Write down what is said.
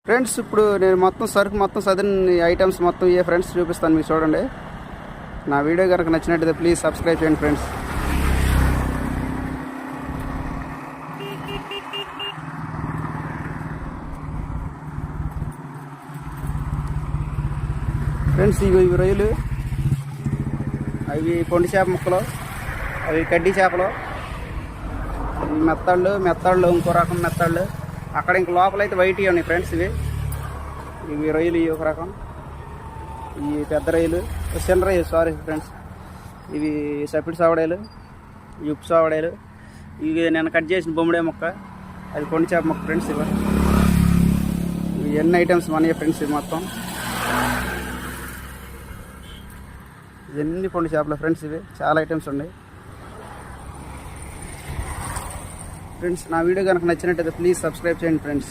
Friends ఇప్పుడు నేను మొత్తం సరుకు మొత్తం సదిరిన ఐటమ్స్ మొత్తం ఏ ఫ్రెండ్స్ చూపిస్తాను మీకు చూడండి. నా వీడియో కనుక నచ్చినట్టయితే ప్లీజ్ సబ్స్క్రైబ్ చేయండి ఫ్రెండ్స్. ఫ్రెండ్స్ ఇవి రొయ్యలు, అవి పొండి చేప ముక్కలు, అవి కడ్డీ చేపలు, మెత్తాళ్ళు ఇంకో రకం మెత్తాళ్ళు. అక్కడ ఇంక లోపలైతే వైట్ ఉన్నాయి ఫ్రెండ్స్. ఇవి రొయ్యలు, ఇవి ఒక రకం, ఈ పెద్ద రొయ్యలు, చిన్న రొయ్యలు సారీ ఫ్రెండ్స్. ఇవి సపిడి సావడాలు, ఇవి ఉప్పు సావడాలు, ఇవి నేను కట్ చేసిన బొమ్మిడే ముక్క, అది పొండి చేప ముక్క ఫ్రెండ్స్. ఇవి ఎన్ని ఐటమ్స్ మనయే ఫ్రెండ్స్. ఇవి మొత్తం ఎన్ని పొండి చేపలు ఫ్రెండ్స్. ఇవి చాలా ఐటమ్స్ ఉన్నాయి ఫ్రెండ్స్. నా వీడియో కనుక నచ్చినట్టయితే ప్లీజ్ సబ్స్క్రైబ్ చేయండి ఫ్రెండ్స్.